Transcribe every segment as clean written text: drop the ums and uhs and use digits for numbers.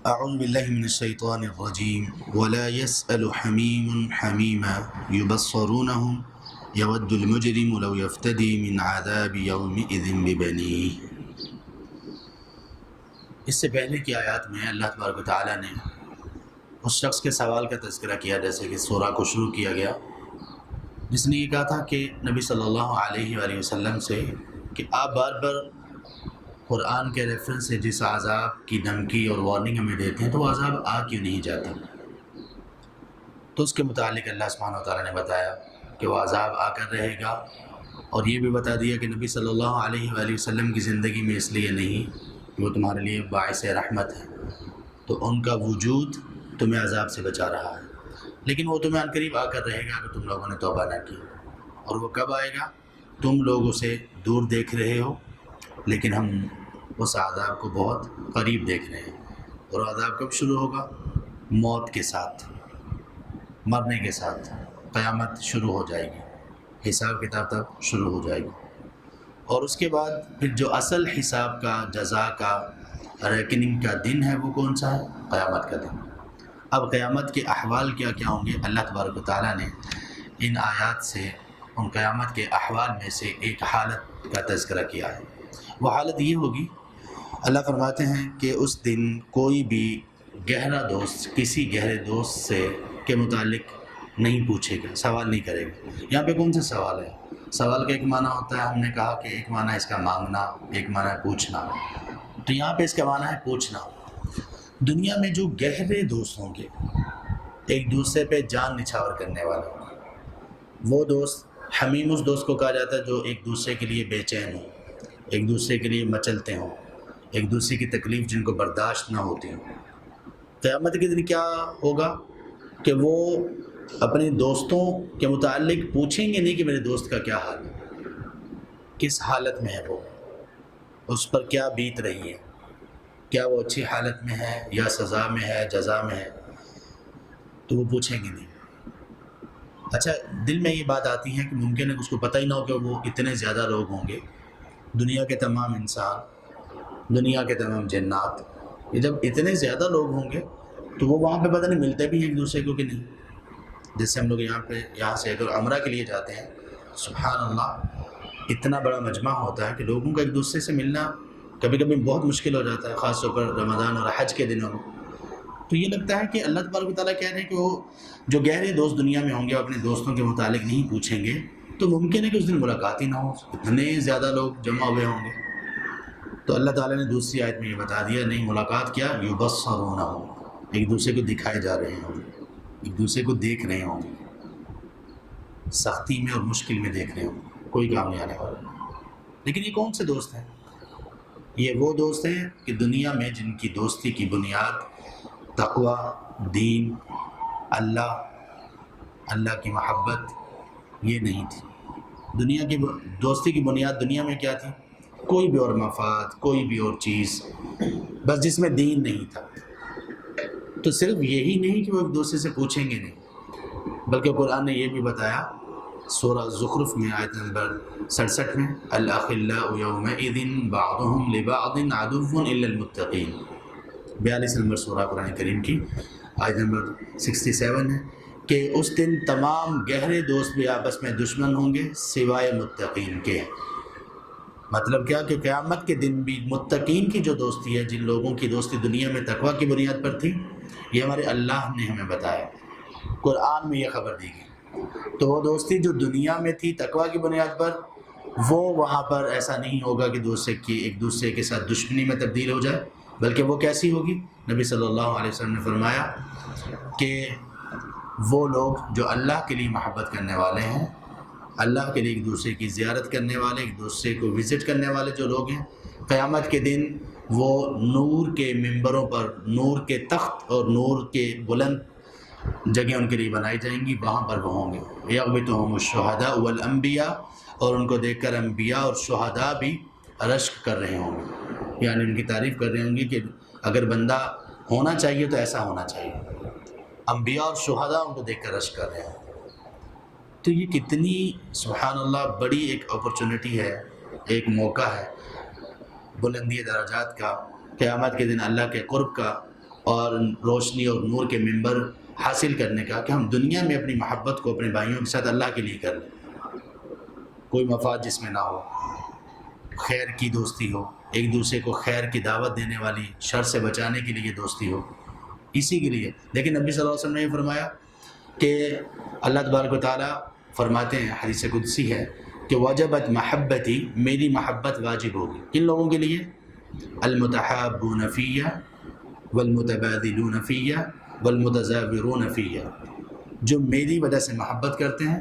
اعوذ باللہ من الشیطان الرجیم ولا يسأل حمیم حمیما یبصرونہم یود المجرم لو یفتدی من عذاب یومئذ ببنیہ۔ اس سے پہلے کی آیات میں اللہ تبارک و تعالیٰ نے اس شخص کے سوال کا تذکرہ کیا جیسے کہ سورہ کو شروع کیا گیا، جس نے یہ کہا تھا کہ نبی صلی اللہ علیہ وآلہ وسلم سے کہ آپ بار بار قرآن کے ریفرنس سے جس عذاب کی دھمکی اور وارننگ ہمیں دیتے ہیں تو وہ عذاب آ کیوں نہیں جاتا؟ تو اس کے متعلق اللہ سبحانہ و تعالیٰ نے بتایا کہ وہ عذاب آ کر رہے گا، اور یہ بھی بتا دیا کہ نبی صلی اللہ علیہ وآلہ وسلم کی زندگی میں اس لیے نہیں کہ وہ تمہارے لیے باعث رحمت ہے، تو ان کا وجود تمہیں عذاب سے بچا رہا ہے، لیکن وہ تمہیں عنقریب آ کر رہے گا اگر تم لوگوں نے توبہ نہ کی۔ اور وہ کب آئے گا؟ تم لوگ اسے دور دیکھ رہے ہو، لیکن ہم اس عذاب کو بہت قریب دیکھ رہے ہیں۔ اور عذاب کب شروع ہوگا؟ موت کے ساتھ، مرنے کے ساتھ قیامت شروع ہو جائے گی، حساب کتاب تک شروع ہو جائے گی، اور اس کے بعد پھر جو اصل حساب کا، جزا کا، ریکننگ کا دن ہے وہ کون سا ہے؟ قیامت کا دن۔ اب قیامت کے احوال کیا کیا ہوں گے؟ اللہ تبارک و تعالیٰ نے ان آیات سے ان قیامت کے احوال میں سے ایک حالت کا تذکرہ کیا ہے۔ وہ حالت یہ ہوگی، اللہ فرماتے ہیں کہ اس دن کوئی بھی گہرا دوست کسی گہرے دوست سے کے متعلق نہیں پوچھے گا، سوال نہیں کرے گا۔ یہاں پہ کون سا سوال ہے؟ سوال کا ایک معنی ہوتا ہے، ہم نے کہا کہ ایک معنی اس کا مانگنا، ایک معنی ہے پوچھنا، تو یہاں پہ اس کا معنی ہے پوچھنا۔ دنیا میں جو گہرے دوست ہوں گے، ایک دوسرے پہ جان نچھاور کرنے والے، وہ دوست حمیم اس دوست کو کہا جاتا ہے جو ایک دوسرے کے لیے بے چین ہو، ایک دوسرے کے لیے مچلتے ہوں، ایک دوسرے کی تکلیف جن کو برداشت نہ ہوتی ہوں۔ قیامت کے دن کیا ہوگا کہ وہ اپنے دوستوں کے متعلق پوچھیں گے نہیں کہ میرے دوست کا کیا حال ہے، کس حالت میں ہے، وہ اس پر کیا بیت رہی ہے، کیا وہ اچھی حالت میں ہے یا سزا میں ہے، جزا میں ہے، تو وہ پوچھیں گے نہیں۔ اچھا، دل میں یہ بات آتی ہے کہ ممکن ہے کہ اس کو پتہ ہی نہ ہو کہ وہ اتنے زیادہ لوگ ہوں گے، دنیا کے تمام انسان، دنیا کے تمام جنات، یہ جب اتنے زیادہ لوگ ہوں گے تو وہ وہاں پہ پتہ نہیں ملتے بھی ہیں ایک دوسرے کو کہ نہیں۔ جیسے ہم لوگ یہاں سے اگر عمرہ کے لیے جاتے ہیں، سبحان اللہ، اتنا بڑا مجمع ہوتا ہے کہ لوگوں کا ایک دوسرے سے ملنا کبھی کبھی بہت مشکل ہو جاتا ہے، خاص طور پر رمضان اور حج کے دنوں میں۔ تو یہ لگتا ہے کہ اللہ تبارک و تعالیٰ کہہ رہے ہیں کہ وہ جو گہرے دوست دنیا میں ہوں گے اپنے دوستوں کے متعلق نہیں پوچھیں گے، تو ممکن ہے کہ اس دن ملاقات ہی نہ ہو، اتنے زیادہ لوگ جمع ہوئے ہوں گے۔ تو اللہ تعالیٰ نے دوسری آیت میں یہ بتا دیا، نہیں، ملاقات کیا، یبصرونہم، ایک دوسرے کو دکھائے جا رہے ہوں گے، ایک دوسرے کو دیکھ رہے ہوں گے، سختی میں اور مشکل میں دیکھ رہے ہوں گے، کوئی کام نہیں آنے والا۔ لیکن یہ کون سے دوست ہیں؟ یہ وہ دوست ہیں کہ دنیا میں جن کی دوستی کی بنیاد تقوی، دین، اللہ کی محبت یہ نہیں تھی۔ دنیا کی دوستی کی بنیاد دنیا میں کیا تھی؟ کوئی بھی اور مفاد، کوئی بھی اور چیز، بس جس میں دین نہیں تھا۔ تو صرف یہی نہیں کہ وہ ایک دوسرے سے پوچھیں گے نہیں، بلکہ قرآن نے یہ بھی بتایا سورہ زخرف میں آیت نمبر 67 میں، الاخلاء یومئذ بعضهم لبعض عدو الا المتقین، 42 نمبر سورہ قرآن کریم کی آیت نمبر 67 ہے کہ اس دن تمام گہرے دوست بھی آپس میں دشمن ہوں گے سوائے متقین کے۔ مطلب کیا کہ قیامت کے دن بھی متقین کی جو دوستی ہے، جن لوگوں کی دوستی دنیا میں تقوی کی بنیاد پر تھی، یہ ہمارے اللہ نے ہمیں بتایا، قرآن میں یہ خبر دی گئی۔ تو وہ دوستی جو دنیا میں تھی تقوی کی بنیاد پر، وہ وہاں پر ایسا نہیں ہوگا کہ ایک دوسرے کے ساتھ دشمنی میں تبدیل ہو جائے، بلکہ وہ کیسی ہوگی؟ نبی صلی اللہ علیہ وسلم نے فرمایا کہ وہ لوگ جو اللہ کے لیے محبت کرنے والے ہیں، اللہ کے لیے ایک دوسرے کی زیارت کرنے والے، ایک دوسرے کو وزٹ کرنے والے جو لوگ ہیں، قیامت کے دن وہ نور کے ممبروں پر، نور کے تخت اور نور کے بلند جگہ ان کے لیے بنائی جائیں گی، وہاں پر وہ ہوں گے۔ یغبطہم الشہداء والانبیاء، اور ان کو دیکھ کر انبیاء اور شہداء بھی رشک کر رہے ہوں گے، یعنی ان کی تعریف کر رہے ہوں گے کہ اگر بندہ ہونا چاہیے تو ایسا ہونا چاہیے۔ انبیاء اور شہداء ان کو دیکھ کر رشک کر رہے ہیں۔ تو یہ کتنی سبحان اللہ بڑی ایک اپرچونٹی ہے، ایک موقع ہے بلندی درجات کا، قیامت کے دن اللہ کے قرب کا، اور روشنی اور نور کے منبر حاصل کرنے کا کہ ہم دنیا میں اپنی محبت کو اپنے بھائیوں کے ساتھ اللہ کے لیے کر لیں، کوئی مفاد جس میں نہ ہو، خیر کی دوستی ہو، ایک دوسرے کو خیر کی دعوت دینے والی، شر سے بچانے کے لیے دوستی ہو، اسی کے لیے۔ لیکن نبی صلی اللہ علیہ وسلم نے یہ فرمایا کہ اللہ تبارک و تعالیٰ فرماتے ہیں، حدیث قدسی ہے کہ وجبت محبتی، میری محبت واجب ہوگی کن لوگوں کے لیے؟ المتحابون فیہ والمتبادلون فیہ والمتزاورون فیہ، جو میری وجہ سے محبت کرتے ہیں۔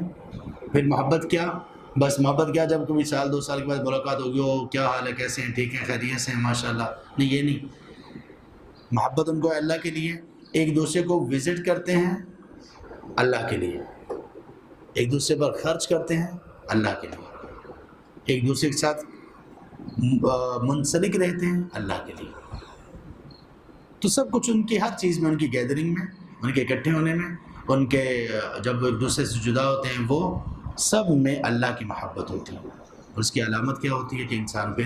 پھر محبت کیا؟ بس محبت کیا جب کبھی سال دو سال کے بعد ملاقات ہوگی، او کیا حال ہے، کیسے ہیں، ٹھیک ہیں، خیریت سے ہیں، ماشاء اللہ، نہیں، یہ نہیں۔ محبت ان کو اللہ کے لیے، ایک دوسرے کو وزٹ کرتے ہیں اللہ کے لیے، ایک دوسرے پر خرچ کرتے ہیں اللہ کے لیے، ایک دوسرے کے ساتھ منسلک رہتے ہیں اللہ کے لیے۔ تو سب کچھ ان کی ہر چیز میں، ان کی گیدرنگ میں، ان کے اکٹھے ہونے میں، ان کے جب ایک دوسرے سے جدا ہوتے ہیں، وہ سب میں اللہ کی محبت ہوتی ہے۔ اور اس کی علامت کیا ہوتی ہے کہ انسان پہ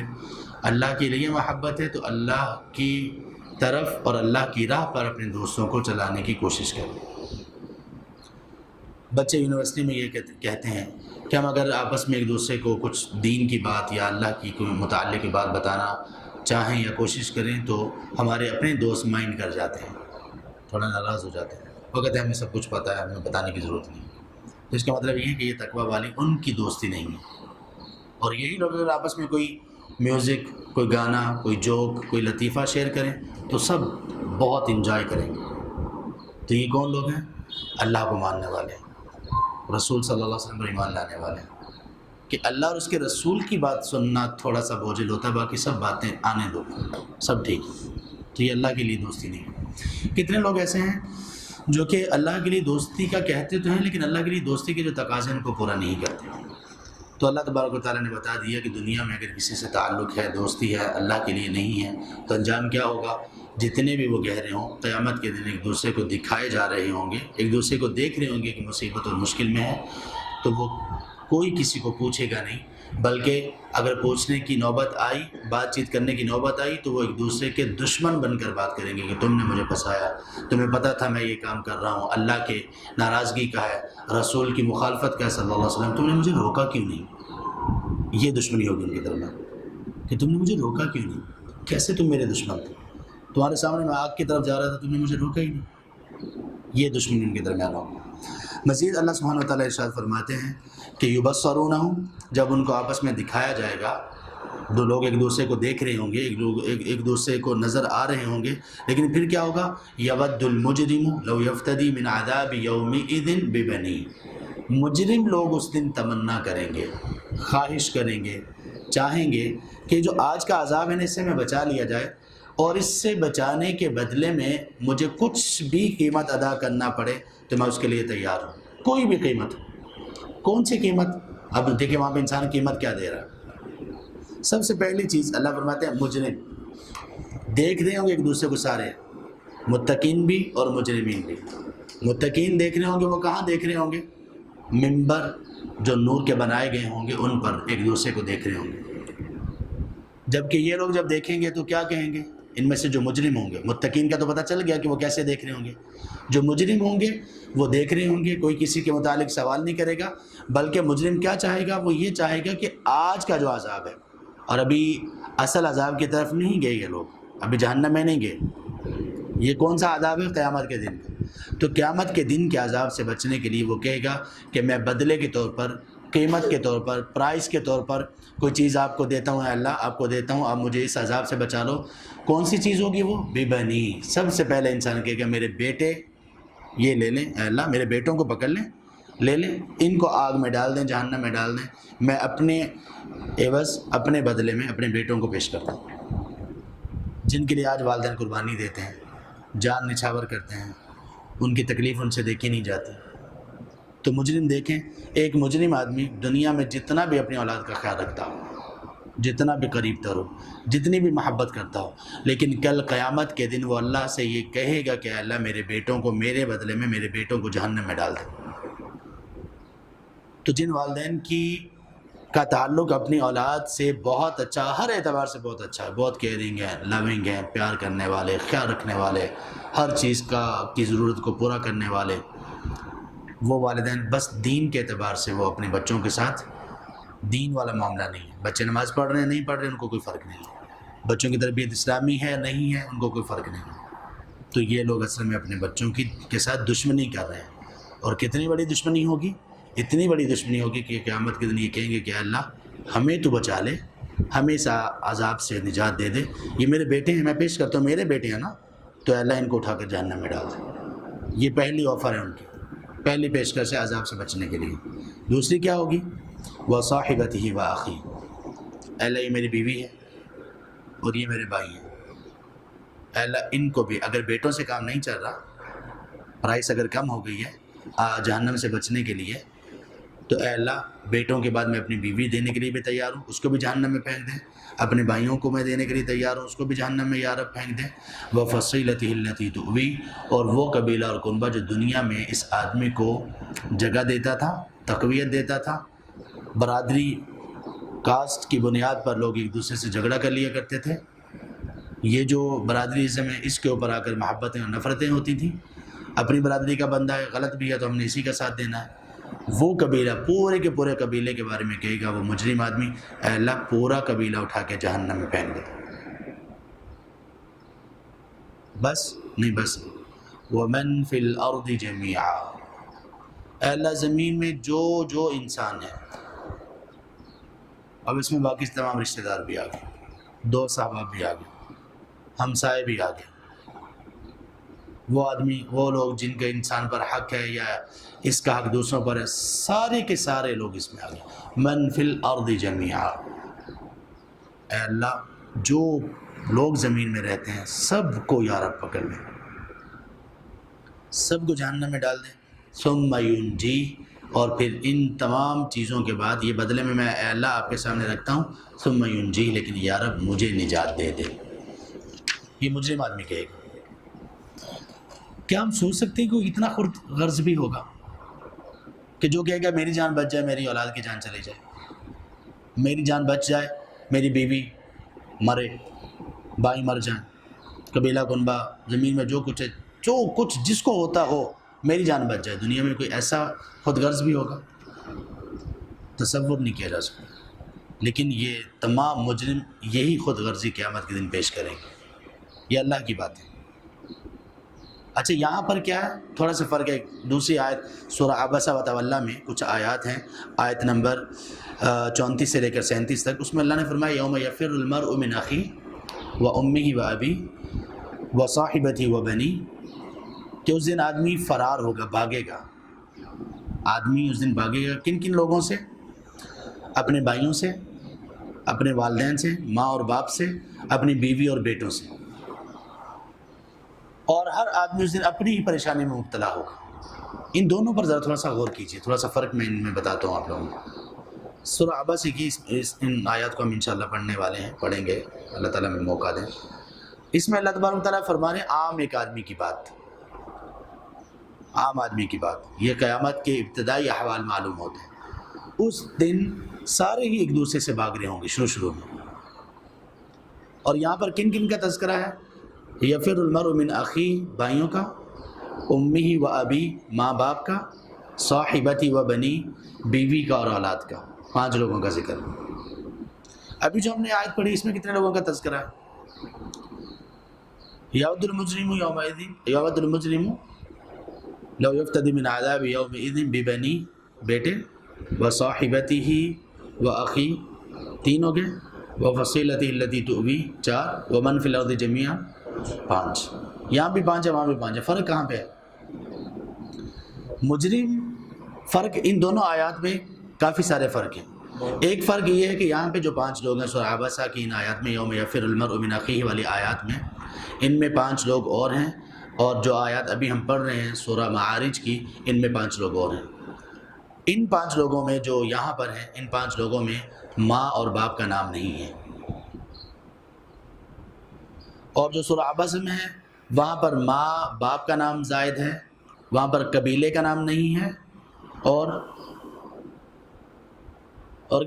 اللہ کے لیے محبت ہے تو اللہ کی طرف اور اللہ کی راہ پر اپنے دوستوں کو چلانے کی کوشش کریں۔ بچے یونیورسٹی میں یہ کہتے ہیں کہ ہم اگر آپس میں ایک دوسرے کو کچھ دین کی بات یا اللہ کی کوئی متعلق کی بات بتانا چاہیں یا کوشش کریں تو ہمارے اپنے دوست مائنڈ کر جاتے ہیں، تھوڑا ناراض ہو جاتے ہیں، وہ کہتے ہیں ہمیں سب کچھ پتہ ہے، ہمیں بتانے کی ضرورت نہیں۔ تو اس کا مطلب یہ ہے کہ یہ تقویٰ والی ان کی دوستی نہیں ہے۔ اور یہی لوگ اگر آپس میں کوئی میوزک، کوئی گانا، کوئی جوک، کوئی لطیفہ شیئر کریں تو سب بہت انجوائے کریں گے۔ تو یہ کون لوگ ہیں؟ اللہ کو ماننے والے، رسول صلی اللہ علیہ وسلم پر ایمان لانے والے، کہ اللہ اور اس کے رسول کی بات سننا تھوڑا سا بوجھل ہوتا ہے، باقی سب باتیں آنے دو، سب ٹھیک ہے۔ تو یہ اللہ کے لیے دوستی نہیں ہے۔ کتنے لوگ ایسے ہیں جو کہ اللہ کے لیے دوستی کا کہتے تو ہیں لیکن اللہ کے لیے دوستی کے جو تقاضے ہیں ان کو پورا نہیں کرتے۔ تو اللہ تبارک و تعالیٰ نے بتا دیا کہ دنیا میں اگر کسی سے تعلق ہے، دوستی ہے، اللہ کے لیے نہیں ہے تو انجام کیا ہوگا؟ جتنے بھی وہ گہرے ہوں، قیامت کے دن ایک دوسرے کو دکھائے جا رہے ہوں گے، ایک دوسرے کو دیکھ رہے ہوں گے کہ مصیبت اور مشکل میں ہے، تو وہ کوئی کسی کو پوچھے گا نہیں، بلکہ اگر پوچھنے کی نوبت آئی، بات چیت کرنے کی نوبت آئی تو وہ ایک دوسرے کے دشمن بن کر بات کریں گے کہ تم نے مجھے پھنسایا، تمہیں پتہ تھا میں یہ کام کر رہا ہوں، اللہ کے ناراضگی کا ہے، رسول کی مخالفت کا ہے صلی اللہ علیہ وسلم، تم نے مجھے روکا کیوں نہیں؟ یہ دشمنی ہوگی ان کے درمیان کہ تم نے مجھے روکا کیوں نہیں، کیسے تم میرے دشمن تھے، تمہارے سامنے میں آگ کی طرف جا رہا تھا، تم نے مجھے روکا ہی نہیں۔ یہ دشمنی ان کے درمیان ہوگی۔ مزید اللہ سبحانہ و تعالیٰ ارشاد فرماتے ہیں کہ یبصرونہم، جب ان کو آپس میں دکھایا جائے گا، دو لوگ ایک دوسرے کو دیکھ رہے ہوں گے، ایک دوسرے کو نظر آ رہے ہوں گے، لیکن پھر کیا ہوگا؟ یود المجرم لو یفتدی من عذاب یومئذ ببنیہ، مجرم لوگ اس دن تمنا کریں گے، خواہش کریں گے، چاہیں گے کہ جو آج کا عذاب ہے اس سے میں بچا لیا جائے، اور اس سے بچانے کے بدلے میں مجھے کچھ بھی قیمت ادا کرنا پڑے تو میں اس کے لیے تیار ہوں، کوئی بھی قیمت۔ کون سی قیمت؟ اب دیکھیں وہاں پہ انسان قیمت کیا دے رہا ہے۔ سب سے پہلی چیز اللہ فرماتے ہیں مجرم دیکھ رہے ہوں گے ایک دوسرے کو، سارے متقین بھی اور مجرمین بھی۔ متقین دیکھ رہے ہوں گے، وہ کہاں دیکھ رہے ہوں گے؟ منبر جو نور کے بنائے گئے ہوں گے ان پر ایک دوسرے کو دیکھ رہے ہوں گے، جبکہ یہ لوگ جب دیکھیں گے تو کیا کہیں گے؟ ان میں سے جو مجرم ہوں گے، متقین کا تو پتہ چل گیا کہ وہ کیسے دیکھ رہے ہوں گے، جو مجرم ہوں گے وہ دیکھ رہے ہوں گے، کوئی کسی کے متعلق سوال نہیں کرے گا، بلکہ مجرم کیا چاہے گا؟ وہ یہ چاہے گا کہ آج کا جو عذاب ہے، اور ابھی اصل عذاب کی طرف نہیں گئے یہ لوگ، ابھی جہنم میں نہیں گئے، یہ کون سا عذاب ہے؟ قیامت کے دن کا۔ تو قیامت کے دن کے عذاب سے بچنے کے لیے وہ کہے گا کہ میں بدلے کے طور پر، قیمت کے طور پر، پرائز کے طور پر کوئی چیز آپ کو دیتا ہوں، اے اللہ آپ کو دیتا ہوں، آپ مجھے اس عذاب سے بچا لو۔ کون سی چیز ہوگی وہ؟ ببنی، سب سے پہلے انسان کہے گا میرے بیٹے یہ لے لیں، اے اللہ میرے بیٹوں کو پکڑ لیں، لے لیں، ان کو آگ میں ڈال دیں، جہنم میں ڈال دیں، میں اپنے عوض، اپنے بدلے میں اپنے بیٹوں کو پیش کرتا ہوں، جن کے لیے آج والدین قربانی دیتے ہیں، جان نچھاور کرتے ہیں، ان کی تکلیف ان سے دیکھی نہیں جاتی۔ تو مجرم دیکھیں، ایک مجرم آدمی دنیا میں جتنا بھی اپنی اولاد کا خیال رکھتا ہو، جتنا بھی قریب تر ہو، جتنی بھی محبت کرتا ہو، لیکن کل قیامت کے دن وہ اللہ سے یہ کہے گا کہ اے اللہ میرے بیٹوں کو میرے بدلے میں میرے بیٹوں کو جہنم میں ڈال دے۔ تو جن والدین کا تعلق اپنی اولاد سے بہت اچھا، ہر اعتبار سے بہت اچھا ہے، بہت کیئرنگ ہے، لونگ ہیں، پیار کرنے والے، خیال رکھنے والے، ہر چیز کی ضرورت کو پورا کرنے والے وہ والدین، بس دین کے اعتبار سے وہ اپنے بچوں کے ساتھ دین والا معاملہ نہیں ہے. بچے نماز پڑھ رہے ہیں نہیں پڑھ رہے ہیں ان کو کوئی فرق نہیں ہے، بچوں کی تربیت اسلامی ہے نہیں ہے ان کو کوئی فرق نہیں ہے. تو یہ لوگ اصل میں اپنے بچوں کے ساتھ دشمنی کر رہے ہیں. اور کتنی بڑی دشمنی ہوگی، اتنی بڑی دشمنی ہوگی کہ قیامت کے دن یہ کہیں گے کہ اللہ ہمیں تو بچا لے، ہمیں اس عذاب سے نجات دے دے. یہ میرے بیٹے ہیں، میں پیش کرتا ہوں میرے بیٹے ہیں نا، تو اللہ ان کو اٹھا کر جہنم میں ڈال دے. یہ پہلی آفر ہے ان کی، پہلی پیشکش ہے عذاب سے بچنے کے لیے. دوسری کیا ہوگی؟ وَصَاحِبَتِهِ وَأَخِيهِ، اے اللہ یہ میری بیوی ہے اور یہ میرے بھائی ہیں. اے اللہ ان کو بھی، اگر بیٹوں سے کام نہیں چل رہا، پرائس اگر کم ہو گئی ہے جہنم سے بچنے کے لیے، تو اے اللہ بیٹوں کے بعد میں اپنی بیوی دینے کے لیے بھی تیار ہوں، اس کو بھی جہنم میں پھینک دیں. اپنے بھائیوں کو میں دینے کے لیے تیار ہوں، اس کو بھی جہنم میں یا رب پھینک دیں. وَفَصِيلَتِهِ الَّتِي تُؤْوِي، اور وہ قبیلہ اور کنبہ جو دنیا میں اس آدمی کو جگہ دیتا تھا، تقویت دیتا تھا. برادری کاسٹ کی بنیاد پر لوگ ایک دوسرے سے جھگڑا کر لیا کرتے تھے. یہ جو برادری ازم ہے اس کے اوپر آ کر محبتیں اور نفرتیں ہوتی تھیں. اپنی برادری کا بندہ ہے، غلط بھی ہے تو ہم نے اسی کا ساتھ دینا ہے. وہ قبیلہ پورے کے پورے قبیلے کے بارے میں کہے گا وہ مجرم آدمی، اے اللہ پورا قبیلہ اٹھا کے جہنم میں پھینک دے. بس نہیں، بس وَمَن فِي الْأَرْضِ جَمِيعًا، اے اللہ زمین میں جو انسان ہے. اب اس میں باقی تمام رشتہ دار بھی آ گئے، دوست احباب بھی آ گئے، ہمسائے بھی آ گئے، وہ آدمی، وہ لوگ جن کا انسان پر حق ہے یا اس کا حق دوسروں پر ہے، سارے کے سارے لوگ اس میں آ گئے. من فی الارض جمیعا، اے اللہ جو لوگ زمین میں رہتے ہیں سب کو یا رب پکڑ لیں، سب کو جہنم میں ڈال دیں. ثم ینجی، اور پھر ان تمام چیزوں کے بعد یہ بدلے میں اے اللہ آپ کے سامنے رکھتا ہوں. ثم ینجی، لیکن یا رب مجھے نجات دے دے. یہ مجرم آدمی کہے گا. کیا ہم سوچ سکتے ہیں کہ اتنا خرد غرض بھی ہوگا کہ جو کہے گا میری جان بچ جائے، میری اولاد کی جان چلی جائے، میری جان بچ جائے، میری بیوی مرے، بھائی مر جائیں، قبیلہ کنبہ زمین میں جو کچھ ہے، جو کچھ جس کو ہوتا ہو، میری جان بچ جائے. دنیا میں کوئی ایسا خود غرض بھی ہوگا؟ تصور نہیں کیا جا سکتا. لیکن یہ تمام مجرم یہی خود غرضی قیامت کے دن پیش کریں گے. یہ اللہ کی بات ہے. اچھا یہاں پر کیا ہے، تھوڑا سا فرق ہے. دوسری آیت سورہ عبسہ وتولیٰ میں کچھ آیات ہیں، آیت نمبر 34 سے لے کر 37 تک. اس میں اللہ نے فرمایا یوم یفر المرء من اخیہ وامہ وابیہ وصاحبتہ وبنیہ، کہ اس دن آدمی فرار ہوگا، بھاگے گا. آدمی اس دن بھاگے گا کن کن لوگوں سے؟ اپنے بھائیوں سے، اپنے والدین سے، ماں اور باپ سے، اپنی بیوی اور بیٹوں سے. اور ہر آدمی اس دن اپنی ہی پریشانی میں مبتلا ہوگا. ان دونوں پر ذرا تھوڑا سا غور کیجیے، تھوڑا سا فرق میں ان میں بتاتا ہوں آپ لوگوں کو. سورہ عبسہ کی ان آیات کو ہم انشاءاللہ پڑھنے والے ہیں، پڑھیں گے، اللہ تعالیٰ میں موقع دیں. اس میں اللہ تبارک و تعالیٰ فرما رہے ہیں عام ایک آدمی کی بات، عام آدمی کی بات. یہ قیامت کے ابتدائی احوال معلوم ہوتے ہیں. اس دن سارے ہی ایک دوسرے سے بھاگ رہے ہوں گے شروع میں. اور یہاں پر کن کن کا تذکرہ ہے؟ یفر المرء من اخی، بھائیوں کا، امہ و ابی، ماں باپ کا، صاحبتی و بنی، بیوی کا اور اولاد کا. 5 لوگوں کا ذکر. ابھی جو ہم نے آیت پڑھی اس میں کتنے لوگوں کا تذکرہ ہے؟ یود المجرم یود المجرم لو یفتدی من عذاب یومئذ ببنی، بیٹے، وصاحبتہ واخی، 3 ہو گئے، وفصیلتہ التی تؤوی، 4، ومن فی الارض جمیعا، 5. یہاں بھی 5 ہے، وہاں بھی 5 ہے. فرق کہاں پہ ہے؟ مجرم، فرق ان دونوں آیات میں کافی سارے فرق ہیں. ایک فرق یہ ہے کہ یہاں پہ جو 5 لوگ ہیں سورہ عبسہ کی ان آیات میں، یوم یفر المرء من اخیہ والی آیات میں، ان میں 5 لوگ اور ہیں. اور جو آیات ابھی ہم پڑھ رہے ہیں سورہ معارج کی، ان میں 5 لوگ اور ہیں. ان 5 لوگوں میں جو یہاں پر ہیں، ان 5 لوگوں میں ماں اور باپ کا نام نہیں ہے. اور جو سورہ عبسہ میں ہے وہاں پر ماں باپ کا نام زائد ہے، وہاں پر قبیلے کا نام نہیں ہے، اور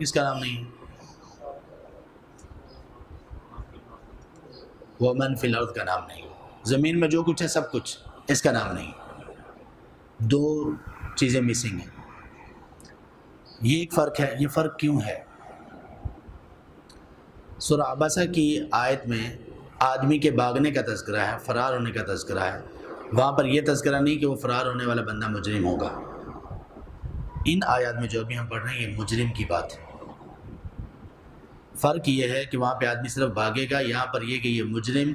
کس کا نام نہیں ہے؟ ومن فی الارض کا نام نہیں ہے. زمین میں جو کچھ ہے سب کچھ، اس کا نام نہیں. دو چیزیں مسنگ ہیں. یہ ایک فرق ہے. یہ فرق کیوں ہے؟ سورہ عبسہ کی آیت میں آدمی کے بھاگنے کا تذکرہ ہے، فرار ہونے کا تذکرہ ہے. وہاں پر یہ تذکرہ نہیں کہ وہ فرار ہونے والا بندہ مجرم ہوگا. ان آیات میں جو ابھی ہم پڑھ رہے ہیں یہ مجرم کی بات ہے. فرق یہ ہے کہ وہاں پہ آدمی صرف بھاگے گا، یہاں پر یہ کہ یہ مجرم.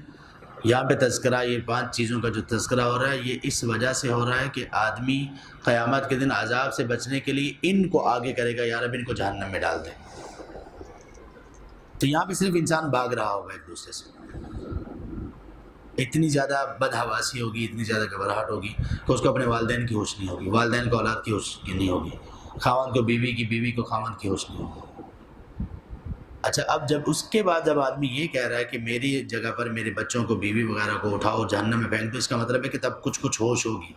یہاں پہ تذکرہ، یہ 5 چیزوں کا جو تذکرہ ہو رہا ہے یہ اس وجہ سے ہو رہا ہے کہ آدمی قیامت کے دن عذاب سے بچنے کے لیے ان کو آگے کرے گا، یا رب ان کو جہنم میں ڈال دے. تو یہاں پہ صرف انسان بھاگ رہا ہوگا ایک دوسرے سے. اتنی زیادہ بدحواسی ہوگی، اتنی زیادہ گھبراہٹ ہوگی کہ اس کو اپنے والدین کی ہوش نہیں ہوگی، والدین کو اولاد کی ہوش نہیں ہوگی، خاوند کو بیوی کی، بیوی کو خاوند کی ہوش نہیں ہوگی. اچھا، اب جب اس کے بعد جب آدمی یہ کہہ رہا ہے کہ میری جگہ پر میرے بچوں کو، بیوی وغیرہ کو اٹھاؤ جہنم میں پھینک دو، اس کا مطلب ہے کہ تب کچھ ہوش ہوگی.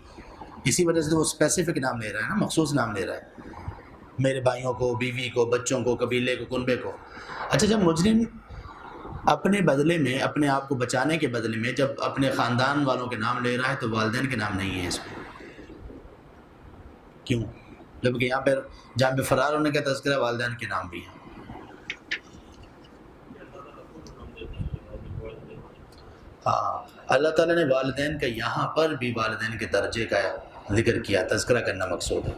اسی وجہ سے وہ اسپیسیفک نام لے رہا ہے نا، مخصوص نام لے رہا ہے. میرے بھائیوں کو، بیوی کو، بچوں کو، قبیلے کو، کنبے کو. اچھا، جب مجرم اپنے بدلے میں، اپنے آپ کو بچانے کے بدلے میں جب اپنے خاندان والوں کے نام لے رہا ہے تو والدین کے نام نہیں ہے اس میں. کیوں؟ جبکہ یہاں پر جہاں پہ فرار ہونے کا تذکرہ والدین کے نام بھی ہیں. ہاں، اللہ تعالیٰ نے والدین کا یہاں پر بھی والدین کے درجے کا ذکر کیا، تذکرہ کرنا مقصود ہے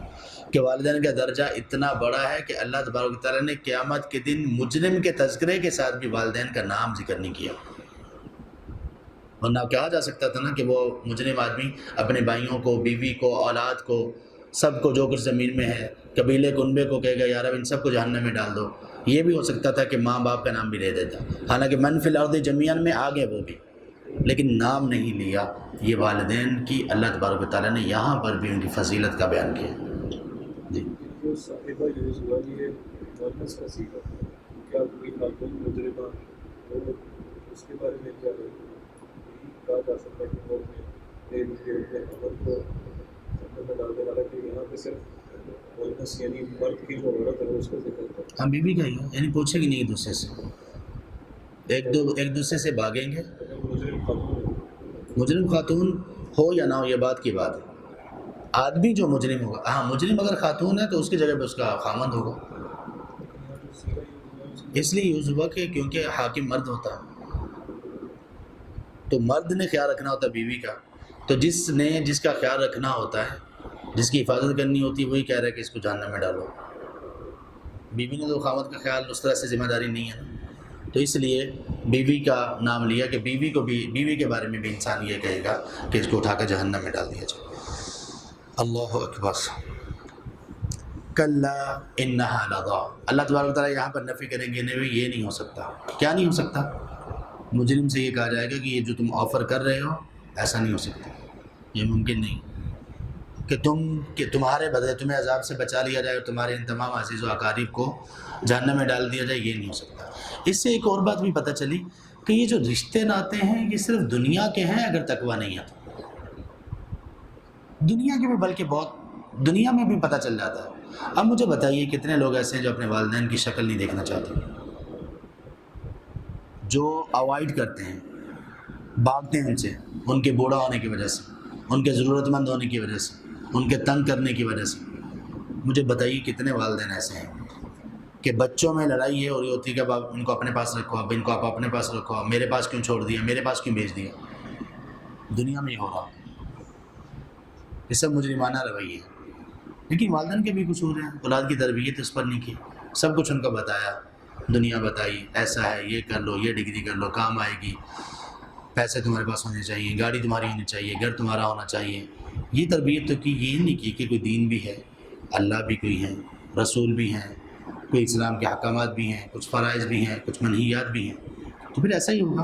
کہ والدین کا درجہ اتنا بڑا ہے کہ اللہ تبارک و تعالیٰ نے قیامت کے دن مجرم کے تذکرے کے ساتھ بھی والدین کا نام ذکر نہیں کیا. ورنہ کہا جا سکتا تھا نا کہ وہ مجرم آدمی اپنے بھائیوں کو، بیوی کو، اولاد کو، سب کو، جو کچھ زمین میں ہے، قبیلے کنبے کو کہے گا یا رب ان سب کو جہنم میں ڈال دو. یہ بھی ہو سکتا تھا کہ ماں باپ کا نام بھی لے دیتا، حالانکہ من فی الارض جمیعاً میں آگے وہ بھی، لیکن نام نہیں لیا. یہ والدین کی اللہ تبارک و تعالیٰ نے یہاں پر بھی ان کی فضیلت کا بیان کیا. جی، ہم بیوی کا ہی ہے، یعنی پوچھے گی نہیں ایک دوسرے سے، ایک دوسرے سے بھاگیں گے. مجرم خاتون ہو یا نہ ہو یہ بات کی بات ہے. آدمی جو مجرم ہوگا، ہاں مجرم اگر خاتون ہے تو اس کی جگہ پہ اس کا خامند ہوگا. اس لیے یوز ہوا کہ کیونکہ حاکم مرد ہوتا ہے تو مرد نے خیال رکھنا ہوتا ہے بیوی کا، تو جس کا خیال رکھنا ہوتا ہے، جس کی حفاظت کرنی ہوتی ہے، وہی کہہ رہا ہے کہ اس کو جہنم میں ڈالو. بیوی نے تو خامند کا خیال اس طرح سے ذمہ داری نہیں ہے نا، تو اس لیے بیوی کا نام لیا کہ بیوی کو بھی، بیوی کے بارے میں بھی انسان یہ کہے گا کہ اس کو اٹھا کر جہنم میں ڈال دیا جائے. اللہ اکبر. کلا انہا لظی. اللہ تبارک و تعالیٰ یہاں پر نفی کریں گے، یہ نہیں ہو سکتا. کیا نہیں ہو سکتا؟ مجرم سے یہ کہا جائے گا کہ یہ جو تم آفر کر رہے ہو ایسا نہیں ہو سکتا، یہ ممکن نہیں کہ تمہارے بدلے تمہیں عذاب سے بچا لیا جائے اور تمہارے ان تمام عزیز و اقارب کو جہنم میں ڈال دیا جائے. یہ نہیں ہو سکتا. اس سے ایک اور بات بھی پتہ چلی کہ یہ جو رشتے ناتے ہیں یہ صرف دنیا کے ہیں اگر تقویٰ نہیں ہے تو. دنیا کے بھی، بلکہ بہت دنیا میں بھی پتہ چل جاتا ہے. اب مجھے بتائیے کتنے لوگ ایسے ہیں جو اپنے والدین کی شکل نہیں دیکھنا چاہتے، جو اوائڈ کرتے ہیں، بھاگتے ہیں ان سے، ان کے بوڑھا ہونے کی وجہ سے، ان کے ضرورت مند ہونے کی وجہ سے، ان کے تنگ کرنے کی وجہ سے. مجھے بتائیے کتنے والدین ایسے ہیں کہ بچوں میں لڑائی یہ ہو رہی ہوتی ہے کہ اب ان کو اپنے پاس رکھو، اب ان کو آپ اپنے پاس رکھو، میرے پاس کیوں چھوڑ دیا، میرے پاس کیوں بھیج دیا. دنیا میں یہ ہو رہا، یہ سب مجرمانہ رویے ہیں. لیکن والدین کے بھی قصور ہیں، اولاد کی تربیت اس پر نہیں کی، سب کچھ ان کو بتایا، دنیا بتائی، ایسا ہے، یہ کر لو، یہ ڈگری کر لو، کام آئے گی، پیسے تمہارے پاس ہونے چاہیے، گاڑی تمہاری ہونی چاہیے، گھر تمہارا ہونا چاہیے. یہ تربیت تو کی، یہ نہیں کی کہ کوئی دین بھی ہے، اللہ بھی کوئی ہے، رسول بھی ہیں، کوئی اسلام کے احکامات بھی ہیں، کچھ فرائض بھی ہیں، کچھ منہیات بھی ہیں. تو پھر ایسا ہی ہوگا.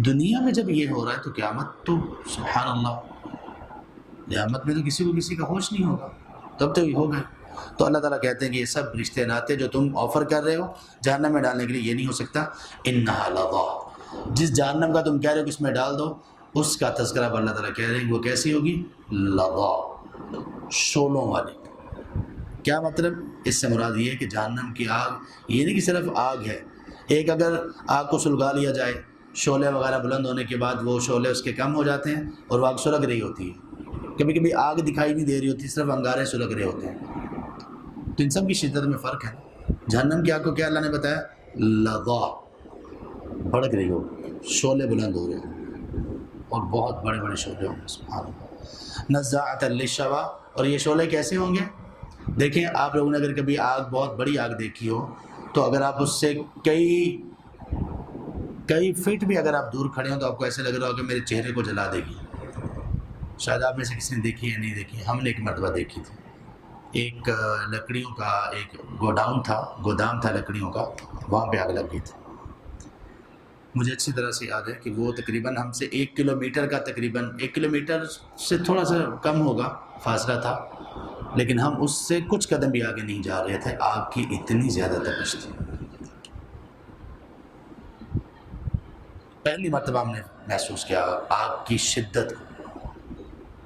دنیا میں جب یہ ہو رہا ہے تو قیامت تو سبحان اللہ، قیامت میں تو کسی کو کسی کا ہوش نہیں ہوگا، تب تو یہ ہو گئے. تو اللہ تعالیٰ کہتے ہیں کہ یہ سب رشتے ناتے جو تم آفر کر رہے ہو جہنم میں ڈالنے کے لیے، یہ نہیں ہو سکتا. انہا لظی. جس جہنم کا تم کہہ رہے ہو کہ اس میں ڈال دو، اس کا تذکرہ اللہ تعالیٰ کہہ رہے ہیں وہ کیسی ہوگی؟ لظی، شولوں والی. کیا مطلب؟ اس سے مراد یہ ہے کہ جہنم کی آگ یہ نہیں کہ صرف آگ ہے. ایک اگر آگ کو سلگا لیا جائے، شعلے وغیرہ بلند ہونے کے بعد وہ شعلے اس کے کم ہو جاتے ہیں اور وہ آگ سلگ رہی ہوتی ہے. کبھی کبھی آگ دکھائی نہیں دے رہی ہوتی، صرف انگارے سلگ رہے ہوتے ہیں. تو ان سب کی شدت میں فرق ہے. جہنم کی آگ کو کیا اللہ نے بتایا؟ لظا، بھڑک رہی ہو، شعلے بلند ہو رہے ہیں اور بہت بڑے بڑے شعلے ہوں گے. سبحان اللہ. نزاعۃ للشویٰ، اور یہ شعلے کیسے ہوں گے؟ دیکھیں آپ لوگوں نے اگر کبھی آگ، بہت بڑی آگ دیکھی ہو تو اگر آپ اس سے کئی فٹ بھی اگر آپ دور کھڑے ہوں تو آپ کو ایسے لگ رہا ہو کہ میرے چہرے کو جلا دے گی. شاید آپ میں سے کسی نے دیکھی ہے، نہیں دیکھی. ہم نے ایک مرتبہ دیکھی تھی. ایک لکڑیوں کا ایک گودام تھا لکڑیوں کا، وہاں پہ آگ لگ گئی تھی. مجھے اچھی طرح سے یاد ہے کہ وہ تقریباً ہم سے 1 کلومیٹر کا، تقریباً 1 کلومیٹر سے تھوڑا سا کم ہوگا فاصلہ تھا، لیکن ہم اس سے کچھ قدم بھی آگے نہیں جا رہے تھے. آگ کی اتنی زیادہ تپش تھی. پہلی مرتبہ ہم نے محسوس کیا آگ کی شدت.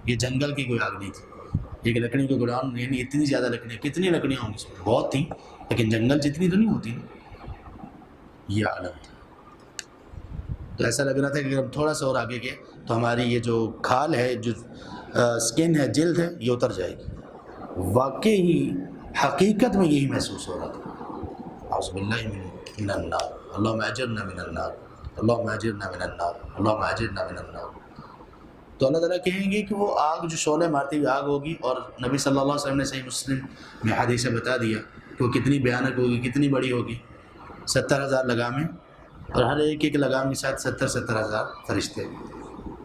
یہ جنگل کی کوئی آگ نہیں تھی، ایک لکڑی کو گودام، یعنی اتنی زیادہ لکڑیاں. کتنی لکڑیاں ہوں گی؟ بہت تھیں، لیکن جنگل جتنی تو نہیں ہوتی. یہ عالم تھا. تو ایسا لگ رہا تھا کہ اگر ہم تھوڑا سا اور آگے گئے تو ہماری یہ جو کھال ہے، جو سکن ہے، جلد ہے، یہ اتر جائے گی. واقعی حقیقت میں یہی محسوس ہو رہا تھا. اعوذ باللہ من النار، اللہم اجرنا من النار، اللہم اجرنا من النار، اللہم اجرنا من النار. تو اللہ تعالیٰ کہیں گے کہ وہ آگ جو شعلے مارتی ہوئی آگ ہوگی، اور نبی صلی اللہ علیہ وسلم نے صحیح مسلم میں حدیث سے بتا دیا کہ وہ کتنی بھیانک ہوگی، کتنی بڑی ہوگی. 70,000 لگامیں، اور ہر ایک لگام کے ساتھ 70,000 فرشتے،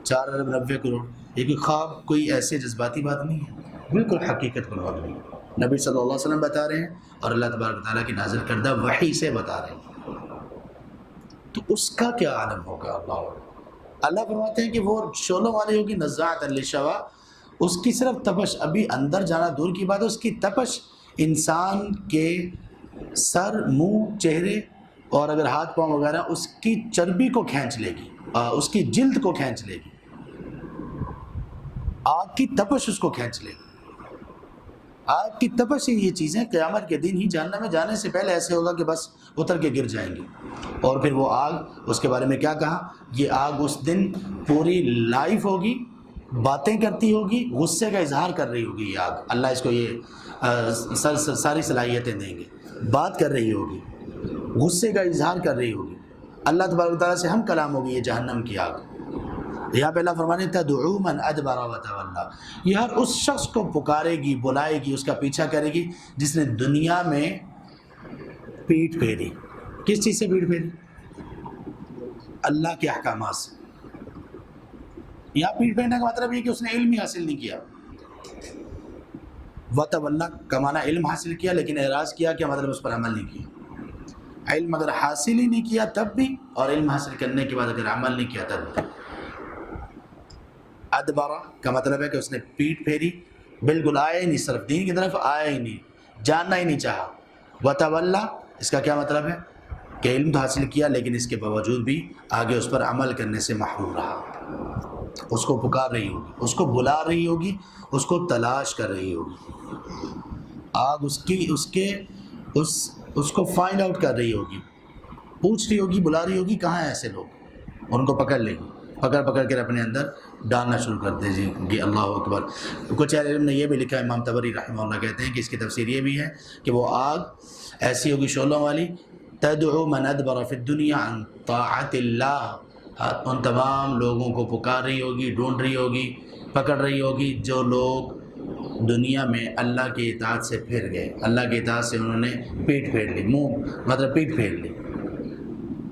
4 ارب 90 کروڑ. یہ کوئی خواب، کوئی ایسے جذباتی بات نہیں ہے، بالکل حقیقت پر مبنی ہے. نبی صلی اللہ علیہ وسلم بتا رہے ہیں اور اللہ تبارک تعالیٰ کی نازل کردہ وحی سے بتا رہے ہیں. تو اس کا کیا عالم ہوگا؟ اللہ فرماتے ہیں کہ وہ شعلوں والی ہوگی، نزاعۃ للشویٰ. اس کی صرف تپش، ابھی اندر جانا دور کی بات ہے، اس کی تپش انسان کے سر، منہ، چہرے اور اگر ہاتھ پاؤں وغیرہ، اس کی چربی کو کھینچ لے گی، اس کی جلد کو کھینچ لے گی. آگ کی تپش اس کو کھینچ لے گی. آگ کی تپش ہی یہ چیزیں قیامت کے دن ہی جہنم میں جانے سے پہلے ایسے ہوگا کہ بس اتر کے گر جائیں گی. اور پھر وہ آگ، اس کے بارے میں کیا کہا؟ یہ آگ اس دن پوری لائف ہوگی، باتیں کرتی ہوگی، غصے کا اظہار کر رہی ہوگی. یہ آگ، اللہ اس کو یہ ساری صلاحیتیں دیں گے. بات کر رہی ہوگی، غصے کا اظہار کر رہی ہوگی، اللہ تبارک تعالیٰ سے ہم کلام ہوگی. یہ جہنم کی آگ. یہاں پہ اللہ فرمانے تدعو من ادبر وتولی، یہ ہر اس شخص کو پکارے گی، بلائے گی، اس کا پیچھا کرے گی جس نے دنیا میں پیٹھ پھیری. کس چیز سے پیٹھ پھیری؟ اللہ کے احکامات سے. یہاں پیٹھ پھیرنے کا مطلب یہ کہ اس نے علم ہی حاصل نہیں کیا. وتولی کا معنی علم حاصل کیا لیکن اعراض کیا، کیا مطلب اس پر عمل نہیں کیا. علم اگر حاصل ہی نہیں کیا تب بھی، اور علم حاصل کرنے کے بعد اگر عمل نہیں کیا تب بھی. ادبارہ کا مطلب ہے کہ اس نے پیٹھ پھیری، بالکل آیا ہی نہیں، صرف دین کی طرف آیا ہی نہیں، جاننا ہی نہیں چاہا. وتولی، اس کا کیا مطلب ہے کہ علم تو حاصل کیا لیکن اس کے باوجود بھی آگے اس پر عمل کرنے سے محروم رہا. اس کو پکار رہی ہوگی، اس کو بلا رہی ہوگی، اس کو تلاش کر رہی ہوگی. آگ اس کو فائنڈ آؤٹ کر رہی ہوگی، پوچھ رہی ہوگی، بلا رہی ہوگی کہاں ہیں ایسے لوگ، اور ان کو پکڑ لے گی، پکڑ کر اپنے اندر ڈالنا شروع کر دے گی. اللہ اکبر. کچھ اہل علم نے یہ بھی لکھا ہے، امام طبری رحمہ اللہ کہتے ہیں کہ اس کی تفسیر یہ بھی ہے کہ وہ آگ ایسی ہوگی شعلوں والی، تدعو من ادبر فی الدنیا عن طاعت اللہ، ان تمام لوگوں کو پکار رہی ہوگی، ڈھونڈ رہی ہوگی، پکڑ رہی ہوگی جو لوگ دنیا میں اللہ کی اطاعت سے پھر گئے، اللہ کی اطاعت سے انہوں نے پیٹھ پھیر لی، منہ مطلب پیٹھ پھیر لی.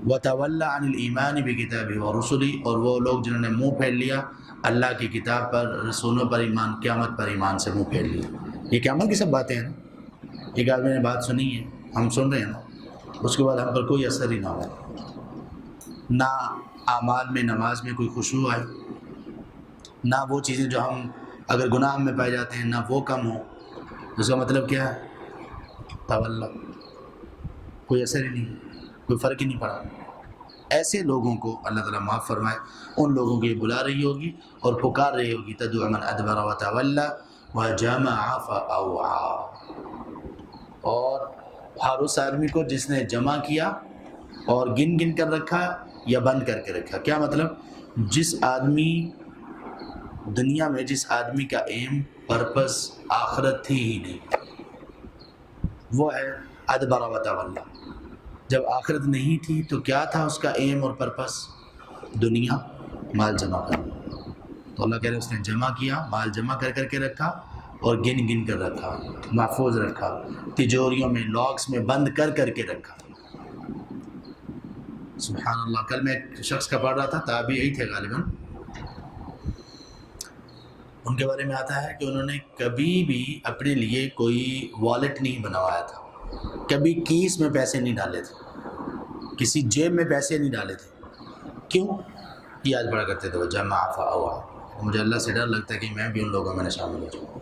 وتولی عن الایمان بکتابہ ورسلہ، اور وہ لوگ جنہوں نے منہ پھیر لیا اللہ کی کتاب پر، رسولوں پر ایمان، قیامت پر ایمان سے منہ پھیر لیا. یہ قیامت کی سب باتیں ہیں. ایک آدمی نے بات سنی ہے، ہم سن رہے ہیں نا، اس کے بعد ہم پر کوئی اثر ہی نہ ہو، نہ اعمال میں، نماز میں کوئی خشوع ہے، نہ وہ چیزیں جو ہم اگر گناہ میں پائے جاتے ہیں نہ وہ کم ہو. اس کا مطلب کیا ہے؟ تولی، کوئی اثر ہی نہیں، کوئی فرق ہی نہیں پڑا. ایسے لوگوں کو اللہ تعالیٰ معاف فرمائے. ان لوگوں کو یہ بلا رہی ہوگی اور پکار رہی ہوگی، تدعو من ادبر وتولی وجمع فاوعى، اور ہر اس آدمی کو جس نے جمع کیا اور گن کر رکھا یا بند کر کے رکھا۔ کیا مطلب؟ جس آدمی دنیا میں جس آدمی کا ایم پرپس آخرت تھی ہی نہیں، وہ ہے ادبر وتولی۔ جب آخرت نہیں تھی تو کیا تھا اس کا ایم اور پرپس؟ دنیا، مال جمع کرنا۔ تو اللہ کہہ رہے اس نے جمع کیا، مال جمع کر کر کے رکھا اور گن گن کر رکھا، محفوظ رکھا، تجوریوں میں لاکس میں بند کر کر کے رکھا۔ سبحان اللہ۔ کل میں ایک شخص کا پڑھ رہا تھا، تابعی تھے غالباً، ان کے بارے میں آتا ہے کہ انہوں نے کبھی بھی اپنے لیے کوئی والیٹ نہیں بنوایا تھا، کبھی کیس میں پیسے نہیں ڈالے تھے، کسی جیب میں پیسے نہیں ڈالے تھے۔ کیوں؟ یہ آج پڑھا کرتے تھے وہ جمع فاوا۔ مجھے اللہ سے ڈر لگتا ہے کہ میں بھی ان لوگوں میں شامل ہو جاؤں۔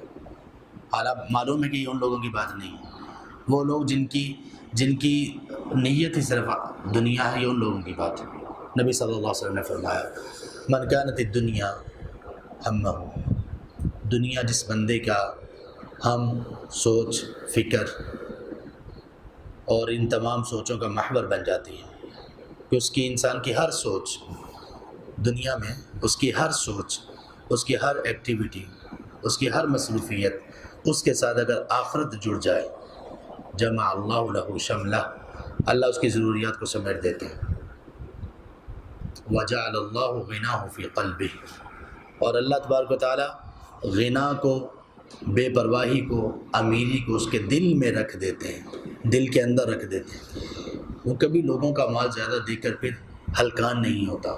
حالانکہ معلوم ہے کہ یہ ان لوگوں کی بات نہیں ہے، وہ لوگ جن کی نیت ہی صرف دنیا ہے، یہ ان لوگوں کی بات ہے۔ نبی صلی اللہ علیہ وسلم نے فرمایا من کانت الدنیا ہمہ، دنیا جس بندے کا ہم، سوچ، فکر اور ان تمام سوچوں کا محور بن جاتی ہے کہ اس کی انسان کی ہر سوچ دنیا میں، اس کی ہر سوچ، اس کی ہر ایکٹیویٹی، اس کی ہر مصروفیت، اس کے ساتھ اگر آخرت جڑ جائے، جمع اللہ لہ شملہ، اللہ اس کی ضروریات کو سمیٹ دیتے ہیں۔ وجعل اللہ غناہ فی قلبہ، اور اللہ تبارک و تعالی غنا کو، بے پرواہی کو، امیری کو اس کے دل میں رکھ دیتے ہیں، دل کے اندر رکھ دیتے ہیں۔ وہ کبھی لوگوں کا مال زیادہ دیکھ کر پھر ہلکان نہیں ہوتا،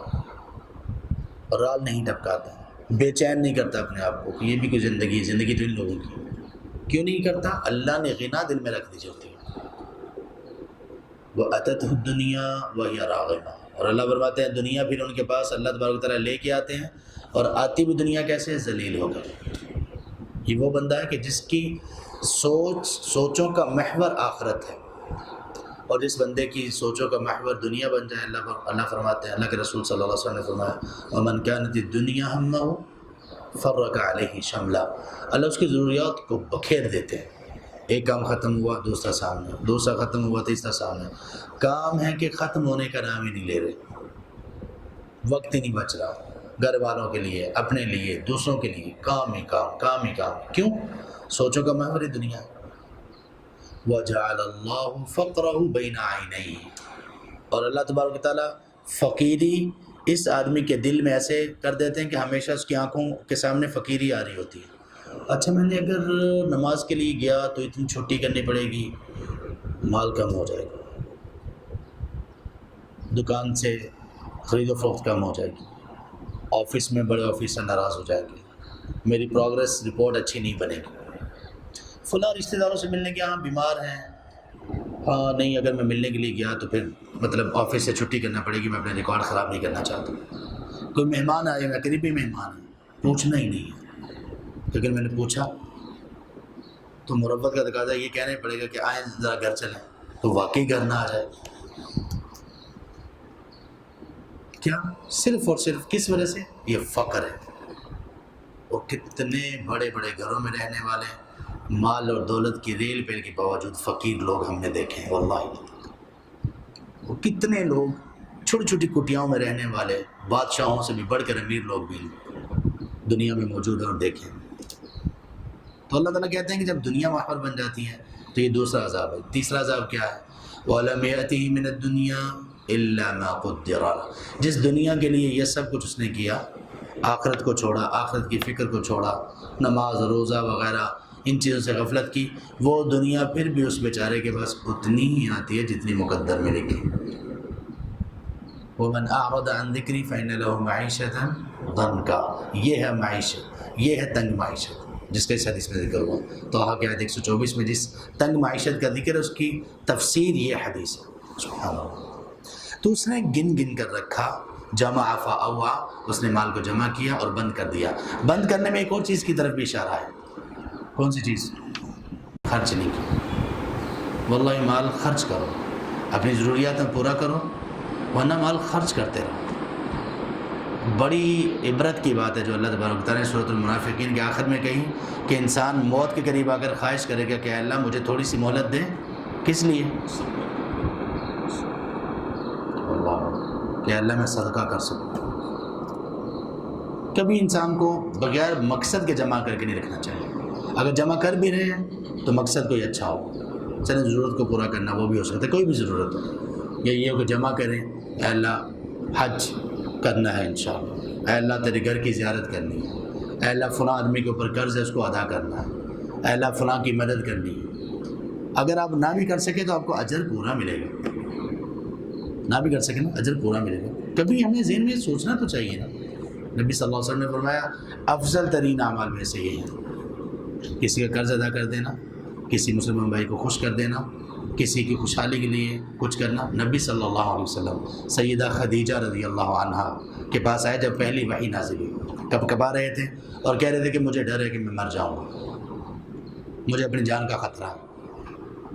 رال نہیں ٹپکاتا، بے چین نہیں کرتا اپنے آپ کو کہ یہ بھی کوئی زندگی ہے، زندگی تو ان لوگوں کی۔ کیوں نہیں کرتا؟ اللہ نے غنا دل میں رکھ دی ہوتی ہے۔ وَأَتَتْهُ الدُّنْيَا وَهِيَ رَاغِمَةٌ، اور اللہ فرماتے ہیں دنیا پھر ان کے پاس اللہ تبارک و تعالیٰ لے کے آتے ہیں، اور آتی بھی دنیا کیسے؟ ذلیل ہو کر۔ یہ وہ بندہ ہے کہ جس کی سوچوں کا محور آخرت ہے، اور جس بندے کی سوچوں کا محور دنیا بن جائے، اللہ فرماتے ہیں، اللہ کے رسول صلی اللہ علیہ وسلم نے فرمایا وَمَنْ كَانَتِ الدُّنْيَا هَمَّهُ فَرَّقَ عَلَيْهِ شَمْلًا، اللہ اس کی ضروریات کو بکھیر دیتے ہیں۔ ایک کام ختم ہوا، دوسرا سامنے، دوسرا ختم ہوا، تیسرا سامنے۔ کام ہے کہ ختم ہونے کا نام ہی نہیں لے رہے، وقت ہی نہیں بچ رہا، گھر والوں کے لیے، اپنے لیے، دوسروں کے لیے، کام ہی کام، کام ہی کام۔ کیوں؟ سوچوں کا محور دنیا ہے۔ وَجَعَلَ اللَّهُ فَقْرَهُ بَيْنَ عَيْنَيْهِ، اور اللہ تبارک و تعالیٰ فقیری اس آدمی کے دل میں ایسے کر دیتے ہیں کہ ہمیشہ اس کی آنکھوں کے سامنے فقیری آ رہی ہوتی ہے۔ اچھا میں نے اگر نماز کے لیے گیا تو اتنی چھٹی کرنی پڑے گی، مال کم ہو جائے گا، دکان سے خرید و فروخت کم ہو جائے گی، آفس میں بڑے آفس سے ناراض ہو جائے گی، میری پروگریس رپورٹ اچھی نہیں بنے گی، فلاں رشتہ داروں سے ملنے گیا، ہاں بیمار ہیں، ہاں نہیں اگر میں ملنے کے لیے گیا تو پھر مطلب آفس سے چھٹی کرنا پڑے گی، میں اپنے ریکارڈ خراب نہیں کرنا چاہتا۔ کوئی مہمان آئے گا، قریبی مہمان ہے، پوچھنا ہی نہیں ہے، لیکن میں نے پوچھا تو مربت کا تقاضا یہ کہنا پڑے گا کہ آئیں ذرا گھر چلیں، تو واقعی گھر نہ آ جائے۔ کیا؟ صرف اور صرف کس وجہ سے؟ یہ فقر ہے۔ اور کتنے بڑے بڑے گھروں میں رہنے والے، مال اور دولت کی ریل پیل کے باوجود فقیر لوگ ہم نے دیکھے ہیں واللہ۔ وہ کتنے لوگ چھوٹی چھوٹی کٹیاؤں میں رہنے والے، بادشاہوں سے بھی بڑھ کر امیر لوگ بھی دنیا میں موجود ہیں اور دیکھیں۔ تو اللہ تعالیٰ کہتے ہیں کہ جب دنیا محور بن جاتی ہے تو یہ دوسرا عذاب ہے۔ تیسرا عذاب کیا ہے؟ وَلَمْ يَأْتِهِ مِنَ الدُّنْيَا إِلَّا مَا قُدِّرَ لَهُ، جس دنیا کے لیے یہ سب کچھ اس نے کیا، آخرت کو چھوڑا، آخرت کی فکر کو چھوڑا، نماز روزہ وغیرہ ان چیزوں سے غفلت کی، وہ دنیا پھر بھی اس بیچارے کے پاس اتنی ہی آتی ہے جتنی مقدر میں لکھی۔ وَمَنْ أَعْرَضَ عَنْ ذِكْرِي فَإِنَّ لَهُ مَعِيشَةً ضَنْكًا، یہ ہے معیشت، یہ ہے تنگ معیشت جس کا اس حدیث میں ذکر ہوا۔ تو آگے آیت 124 میں جس تنگ معیشت کا ذکر ہے اس کی تفسیر یہ حدیث ہے۔ سبحان اللہ۔ تو اس نے گن گن کر رکھا، جمع فاوعى، اس نے مال کو جمع کیا اور بند کر دیا۔ بند کرنے میں ایک اور چیز کی طرف بھی اشارہ ہے۔ کون سی چیز؟ خرچ نہیں کی۔ واللہ مال خرچ کرو، اپنی ضروریات میں پورا کرو، ورنہ مال خرچ کرتے رہو۔ بڑی عبرت کی بات ہے جو اللہ تبارک و تعالیٰ نے سورۃ المنافقین کے آخر میں کہی کہ انسان موت کے قریب آ کر خواہش کرے گا کہ اللہ مجھے تھوڑی سی مہلت دے، کس لیے؟ اللہ کہ اللہ میں صدقہ کر سکوں. کبھی انسان کو بغیر مقصد کے جمع کر کے نہیں رکھنا چاہیے. اگر جمع کر بھی رہے ہیں تو مقصد کوئی اچھا ہو. چلیں ضرورت کو پورا کرنا وہ بھی ہو سکتا ہے، کوئی بھی ضرورت ہو، یا یہ ہو کہ جمع کریں اے اللہ حج کرنا ہے انشاءاللہ، اے اللہ تیرے گھر کی زیارت کرنی ہے، اے اللہ فلاں آدمی کے اوپر قرض ہے اس کو ادا کرنا ہے، اے اللہ فلاں کی مدد کرنی ہے. اگر آپ نہ بھی کر سکیں تو آپ کو اجر پورا ملے گا. نہ بھی کر سکیں نا اجر پورا ملے گا. کبھی ہمیں ذہن میں سوچنا تو چاہیے نا. نبی صلی اللہ علیہ وسلم نے فرمایا افضل ترین اعمال میں سے یہ ہے کسی کا قرض ادا کر دینا، کسی مسلمان بھائی کو خوش کر دینا، کسی کی خوشحالی کے لیے کچھ کرنا. نبی صلی اللہ علیہ وسلم سیدہ خدیجہ رضی اللہ عنہا کے پاس آئے جب پہلی وحی نازل ہوئی، کب کبا رہے تھے اور کہہ رہے تھے کہ مجھے ڈر ہے کہ میں مر جاؤں گا، مجھے اپنی جان کا خطرہ ہے.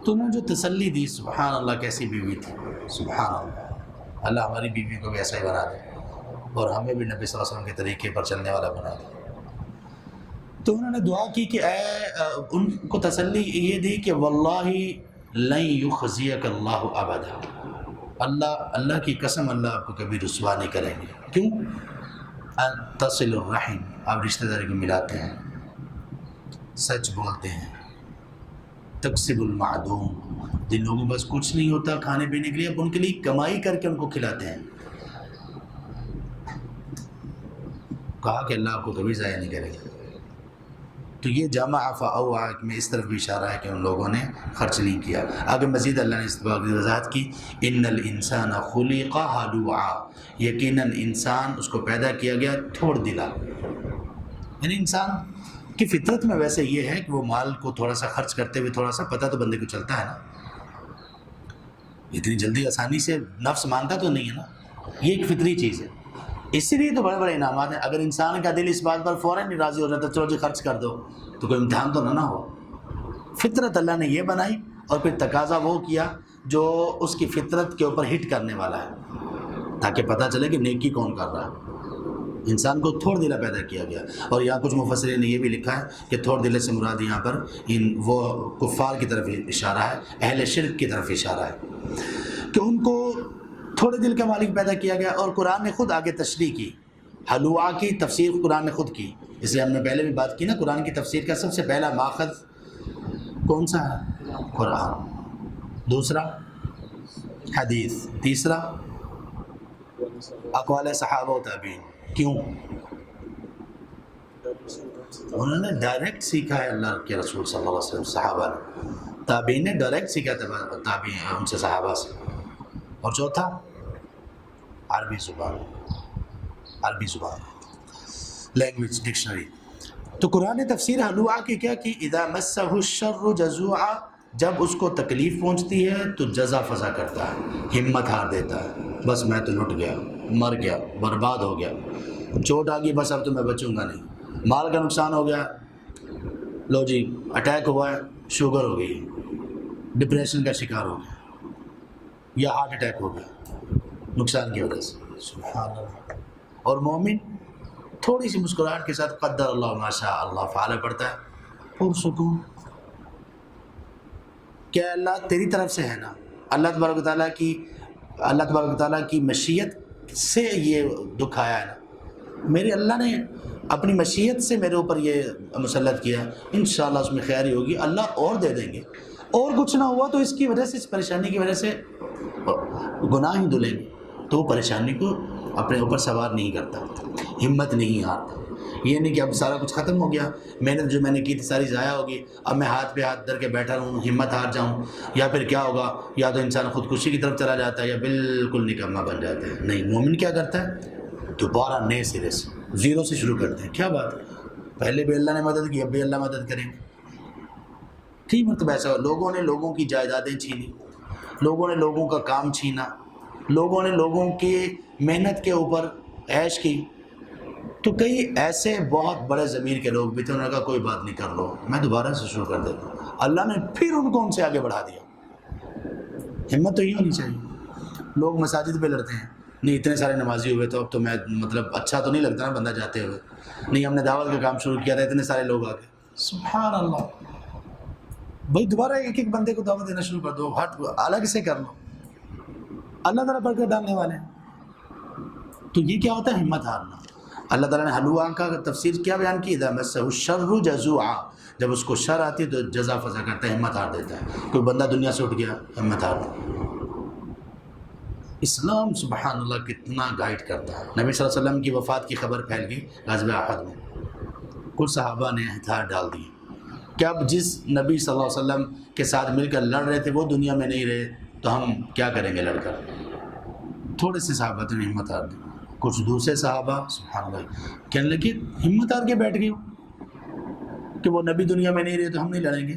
تو انہوں نے جو تسلی دی، سبحان اللہ کیسی بیوی تھی، سبحان اللہ. اللہ ہماری بیوی کو بھی ایسا ہی بنا دے اور ہمیں بھی نبی صلی اللہ علیہ وسلم کے طریقے پر چلنے والا بنا دے. تو انہوں نے دعا کی کہ ان کو تسلی یہ دی کہ واللہ لن یخزیک اللہ ابدا، اللہ کی قسم اللہ آپ کو کبھی رسوا نہیں کریں گے. کیوں؟ تصل الرحم، آپ رشتہ داری کو ملاتے ہیں، سچ بولتے ہیں، تکسب المعدوم، جن لوگوں کے پاس کچھ نہیں ہوتا کھانے پینے کے لیے آپ ان کے لیے کمائی کر کے ان کو کھلاتے ہیں. کہا کہ اللہ آپ کو کبھی ضائع نہیں کرے گا. تو یہ جامع فاوعى میں اس طرف بھی اشارہ ہے کہ ان لوگوں نے خرچ نہیں کیا. آگے مزید اللہ نے اس بات کی وضاحت کی، ان الانسان خلق ہلوعا، یقیناً انسان اس کو پیدا کیا گیا تھوڑ دلا. یعنی انسان کی فطرت میں ویسے یہ ہے کہ وہ مال کو تھوڑا سا خرچ کرتے ہوئے تھوڑا سا پتہ تو بندے کو چلتا ہے نا، اتنی جلدی آسانی سے نفس مانتا تو نہیں ہے نا، یہ ایک فطری چیز ہے. اسی لیے تو بڑے بڑے انعامات ہیں. اگر انسان کا دل اس بات پر فوراً نہیں راضی ہو جاتا چلو جی خرچ کر دو تو کوئی امتحان تو نہ ہو. فطرت اللہ نے یہ بنائی اور پھر تقاضا وہ کیا جو اس کی فطرت کے اوپر ہٹ کرنے والا ہے، تاکہ پتہ چلے کہ نیکی کون کر رہا ہے. انسان کو تھوڑ دلا پیدا کیا گیا. اور یہاں کچھ مفسرین نے یہ بھی لکھا ہے کہ تھوڑ دلے سے مراد یہاں پر وہ کفار کی طرف اشارہ ہے، اہل شرک کی طرف اشارہ ہے کہ ان کو تھوڑے دل کا مالک پیدا کیا گیا. اور قرآن نے خود آگے تشریح کی، حلوہ کی تفسیر قرآن نے خود کی. اس لیے ہم نے پہلے بھی بات کی نا، قرآن کی تفسیر کا سب سے پہلا ماخذ کون سا ہے؟ قرآن. دوسرا حدیث، تیسرا اقوال صحابہ و تابعین. کیوں؟ انہوں نے ڈائریکٹ سیکھا ہے اللہ کے رسول صلی اللہ علیہ وسلم، صحابہ نے. تابعین نے ڈائریکٹ سیکھا تابعین ان سے، صحابہ سے. اور چوتھا عربی زبان، لینگویج ڈکشنری. تو قرآن نے تفسیر حلوہ کی کیا کی؟ اذا مسہ الشر جزوعا، جب اس کو تکلیف پہنچتی ہے تو جزا فضا کرتا ہے، ہمت ہار دیتا ہے، بس میں تو لٹ گیا، مر گیا، برباد ہو گیا، چوٹ آ گئی، بس اب تو میں بچوں گا نہیں. مال کا نقصان ہو گیا، لو جی اٹیک ہوا ہے، شوگر ہو گئی، ڈپریشن کا شکار ہو گیا یا ہارٹ اٹیک ہو گیا نقصان کی وجہ سے. سبحان اللہ. اور مومن تھوڑی سی مسکراہٹ کے ساتھ قدر اللہ ما شاء اللہ فعل پڑتا ہے، پرسکون. کیا اللہ تیری طرف سے ہے نا، اللہ تبارک و تعالیٰ کی مشیت سے یہ دکھ آیا ہے نا، میرے اللہ نے اپنی مشیت سے میرے اوپر یہ مسلط کیا، انشاءاللہ اس میں خیری ہوگی، اللہ اور دے دیں گے. اور کچھ نہ ہوا تو اس کی وجہ سے، اس پریشانی کی وجہ سے گناہ ہی دھلیں گے، تو وہ پریشانی کو اپنے اوپر سوار نہیں کرتا، ہمت نہیں ہارتا. یہ نہیں کہ اب سارا کچھ ختم ہو گیا، محنت جو میں نے کی تھی ساری ضائع ہوگی، اب میں ہاتھ پہ ہاتھ در کے بیٹھا رہوں، ہمت ہار جاؤں، یا پھر کیا ہوگا، یا تو انسان خودکشی کی طرف چلا جاتا ہے یا بالکل نکمہ بن جاتا ہے. نہیں، مومن کیا کرتا ہے؟ دوبارہ نئے سرے سے، زیرو سے شروع کرتے ہیں. کیا بات ہے، پہلے بھی اللہ نے مدد کی، اب بھی اللہ مدد کریں گے. ٹھیک مطلب ایسا ہو، لوگوں نے لوگوں کی جائیدادیں چھینی، لوگوں نے لوگوں کا کام چھینا، لوگوں نے لوگوں کی محنت کے اوپر عیش کی. تو کئی ایسے بہت بڑے ضمیر کے لوگ بھی تھے، انہوں نے کہا کوئی بات نہیں، کر لو، میں دوبارہ سے شروع کر دیتا ہوں. اللہ نے پھر ان کو ان سے آگے بڑھا دیا. ہمت تو یہ ہونی چاہیے. لوگ مساجد پہ لڑتے ہیں، نہیں اتنے سارے نمازی ہوئے تو اب تو میں مطلب اچھا تو نہیں لگتا نا بندہ جاتے ہوئے، نہیں ہم نے دعوت کا کام شروع کیا تھا، اتنے سارے لوگ آ گئے. سبحان اللہ. بھائی دوبارہ ایک ایک بندے کو دعوت دینا شروع کر دو، ہٹ الگ سے کر لو، اللہ تعالیٰ برکت ڈالنے والے ہیں. تو یہ کیا ہوتا ہے؟ ہمت ہارنا۔ اللہ تعالیٰ نے ہلوعا کا تفسیر کیا بیان کی؟ اذا مسہ الشر جزوعا، جب اس کو شر آتی ہے تو جزا فضا کرتا ہے، ہمت ہار دیتا ہے۔ کوئی بندہ دنیا سے اٹھ گیا، ہمت ہار دیتا۔ اسلام سبحان اللہ کتنا گائیڈ کرتا ہے۔ نبی صلی اللہ علیہ وسلم کی وفات کی خبر پھیل گئی غزوہ احد میں، کچھ صحابہ نے ہتھیار ڈال دیے کہ اب جس نبی صلی اللہ علیہ وسلم کے ساتھ مل کر لڑ رہے تھے وہ دنیا میں نہیں رہے تو ہم کیا کریں گے لڑ کر۔ تھوڑے سے صحابہ نے ہمت ہار دی، کچھ دوسرے صحابہ سبحان اللہ کہنے لگے ہمت ہار کے بیٹھ گئے ہو کہ وہ نبی دنیا میں نہیں رہے تو ہم نہیں لڑیں گے۔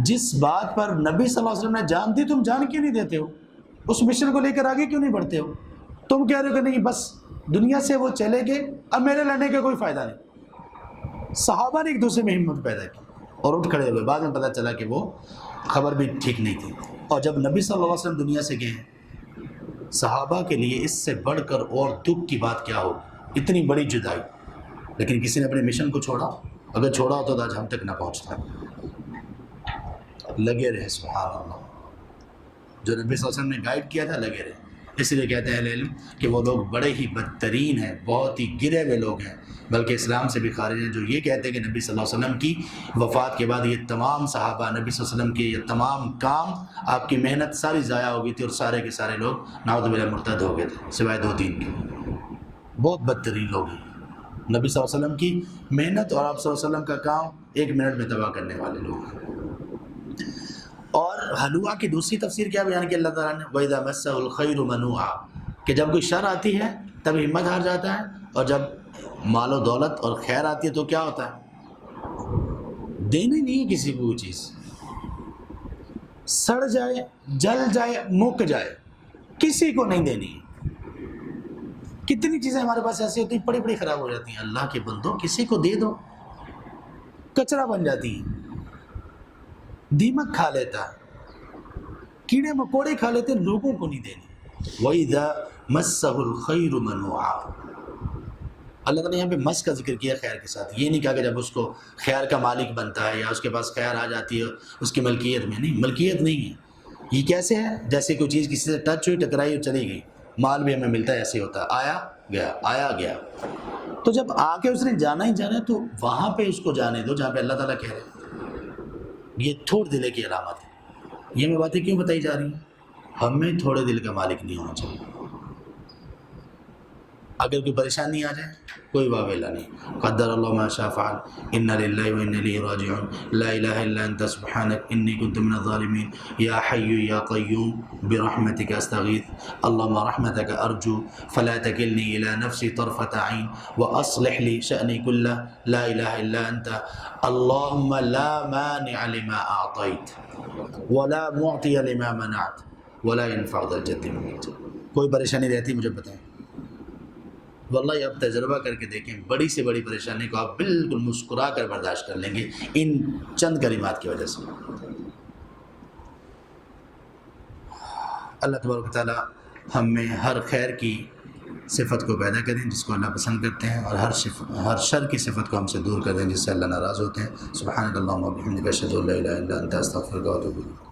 جس بات پر نبی صلی اللہ علیہ وسلم نے جان دی تم جان کیوں نہیں دیتے ہو؟ اس مشن کو لے کر آگے کیوں نہیں بڑھتے ہو؟ تم کہہ رہے ہو کہ نہیں بس دنیا سے وہ چلے گئے، اب میرے لڑنے کا کوئی فائدہ نہیں۔ صحابہ نے ایک دوسرے میں ہمت پیدا کی اور اٹھ کھڑے ہوئے۔ بعد میں پتہ چلا کہ وہ خبر بھی ٹھیک نہیں تھی۔ اور جب نبی صلی اللہ علیہ وسلم دنیا سے گئے ہیں، صحابہ کے لیے اس سے بڑھ کر اور دکھ کی بات کیا ہو؟ اتنی بڑی جدائی، لیکن کسی نے اپنے مشن کو چھوڑا؟ اگر چھوڑا ہوتا تو آج ہم تک نہ پہنچتا۔ لگے رہے سبحان اللہ، جو نبی صلی اللہ علیہ وسلم نے گائیڈ کیا تھا لگے رہے۔ اس لیے کہتے ہیں اہل علم کہ وہ لوگ بڑے ہی بدترین ہیں، بہت ہی گرے ہوئے لوگ ہیں، بلکہ اسلام سے بھی خارج ہیں، جو یہ کہتے ہیں کہ نبی صلی اللہ علیہ وسلم کی وفات کے بعد یہ تمام صحابہ، نبی صلی اللہ علیہ وسلم کے یہ تمام کام، آپ کی محنت ساری ضائع ہو گئی تھی اور سارے کے سارے لوگ نعوذ باللہ مرتد ہو گئے تھے سوائے 2-3 کے۔ بہت بدترین لوگ ہیں، نبی صلی اللہ علیہ وسلم کی محنت اور آپ صلی اللہ علیہ وسلم کا کام 1 منٹ میں تباہ کرنے والے لوگ ہیں۔ اور ہلوعا کی دوسری تفسیر کیا بیان کی اللہ تعالیٰ نے؟ وَإِذَا مَسَّهُ الْخَيْرُ مَنُوعًا، کہ جب کوئی شر آتی ہے تب ہمت ہار جاتا ہے، اور جب مال و دولت اور خیر آتی ہے تو کیا ہوتا ہے؟ دینی نہیں ہے کسی کو وہ چیز، سڑ جائے، جل جائے، مک جائے، کسی کو نہیں دینی ہے۔ کتنی چیزیں ہمارے پاس ایسی ہوتی ہیں بڑی بڑی خراب ہو جاتی ہیں، اللہ کے بندوں کسی کو دے دو، کچرا بن جاتی ہیں، دیمک کھا لیتا ہے، کیڑے مکوڑے کھا لیتے ہیں، لوگوں کو نہیں دینی۔ وَإِذَا مَسَّهُ الْخَيْرُ مَنُوعًا، اللہ تعالیٰ نے یہاں پہ مس کا ذکر کیا خیر کے ساتھ، یہ نہیں کہا کہ جب اس کو خیر کا مالک بنتا ہے یا اس کے پاس خیر آ جاتی ہے اس کی ملکیت میں، نہیں، ملکیت نہیں ہے۔ یہ کیسے ہے؟ جیسے کوئی چیز کسی سے ٹچ ہوئی، ٹکرائی اور چلی گئی، مال بھی ہمیں ملتا ہے ایسے ہوتا ہے، آیا گیا آیا گیا۔ تو جب آ کے اس نے جانا ہی جانا ہے تو وہاں پہ اس کو جانے دو جہاں پہ اللہ تعالیٰ کہہ رہے ہیں۔ یہ تھوڑ دلے کی علامت ہے۔ یہ میں باتیں کیوں بتائی جا رہی ہیں؟ ہمیں تھوڑے دل کا مالک نہیں ہونا چاہیے۔ اگر کوئی پریشانی آ جائے کوئی واویلا نہیں، قدر اللہ ما شاء فعل، انا للہ و انا الیہ راجعون، لا الہ الا انت سبحانک انی کنت من الظالمین، یا حی یا قیوم برحمتک استغیث، اللہم رحمتک ارجو فلا تکلنی الی نفسی طرفۃ عین واصلح لی شأنی کلہ، لا الہ الا انت، اللہم لا مانع لما اعطیت ولا معطی لما منعت ولا ينفع ذا الجد منک۔ کوئی پریشانی رہتی مجھے بتائیں، واللہ آپ تجربہ کر کے دیکھیں، بڑی سے بڑی پریشانی کو آپ بالکل مسکرا کر برداشت کر لیں گے ان چند کلمات کی وجہ سے۔ اللہ تبارک و تعالیٰ ہم میں ہر خیر کی صفت کو پیدا کریں جس کو اللہ پسند کرتے ہیں، اور ہر شر کی صفت کو ہم سے دور کر دیں جس سے اللہ ناراض ہوتے ہیں۔ سبحانک اللہم و بحمدک اشہد ان لا الہ الا انت استغفرک و اتوب الیک۔